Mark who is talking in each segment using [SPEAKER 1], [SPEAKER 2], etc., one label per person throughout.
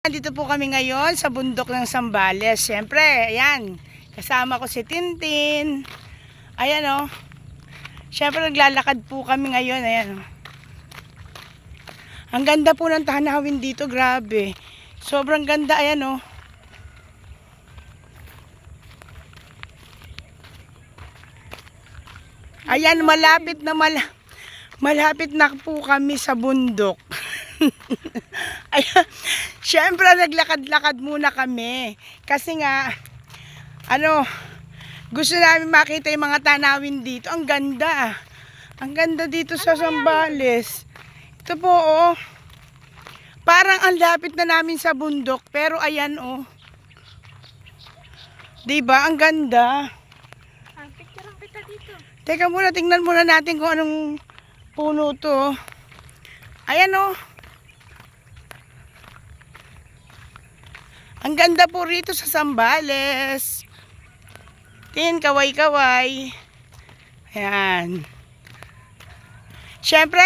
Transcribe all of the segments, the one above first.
[SPEAKER 1] Nandito po kami ngayon sa bundok ng Zambales. Siyempre, ayan, kasama ko si Tintin. Ayan o. Siyempre, naglalakad po kami ngayon. Ayan o. Ang ganda po ng tanawin dito, grabe. Sobrang ganda, ayan o. Ayan, malapit na po kami sa bundok. Ayan, syempre naglakad-lakad muna kami. Kasi nga, gusto namin makita yung mga tanawin dito. Ang ganda. Ang ganda dito sa Zambales. Ito po, oh. Parang ang lapit na namin sa bundok. Pero ayan, oh. Diba? Ang ganda.
[SPEAKER 2] Picture kita dito.
[SPEAKER 1] Teka muna, tingnan muna natin kung anong puno to. Ayan o. Ang ganda po rito sa Zambales. Kaway-kaway. Ayan. Siyempre,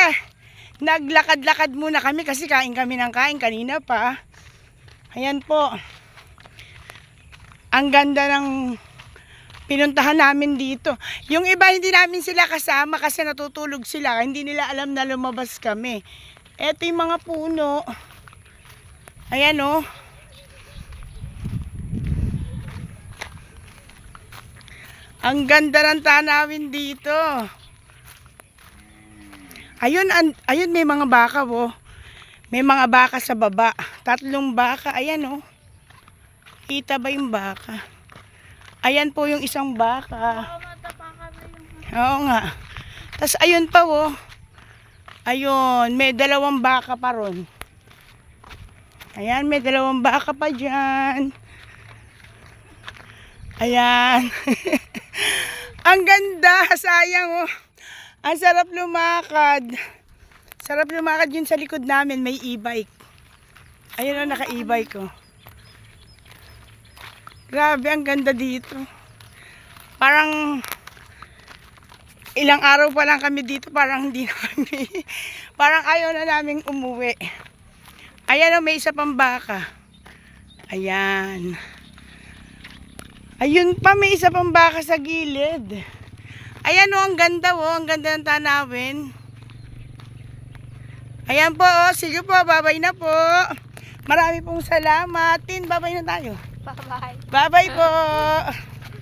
[SPEAKER 1] naglakad-lakad muna kami kasi kain kami ng kain kanina pa. Ayan po. Ang ganda ng pinuntahan namin dito. Yung iba hindi namin sila kasama kasi natutulog sila. Hindi nila alam na lumabas kami. Eto yung mga puno. Ayan o. Ang ganda ng tanawin dito. Ayun, ayun may mga baka o. May mga baka sa baba. 3 baka. Ayan o. Kita ba yung baka? Ayan po yung isang baka. Oo nga. Tapos ayun pa oh. Ayun, may 2 baka pa ron. Ayan, may 2 baka pa dyan. Ayan. Ang ganda, sayang oh. Ang sarap lumakad. Sarap lumakad yun sa likod namin, may e-bike. Ayun oh, naka-e-bike oh. Grabe, ang ganda dito. Parang ilang araw pa lang kami dito, parang hindi na kami. Parang ayaw na naming umuwi. Ayan o, may isa pang baka. Ayan. Ayun pa, may isa pang baka sa gilid. Ayan o, ang ganda o, ang ganda ng tanawin. Ayan po o, sige po, babay na po. Marami pong salamat. Tin, babay na tayo.
[SPEAKER 2] Bye-bye.
[SPEAKER 1] Bye-bye po.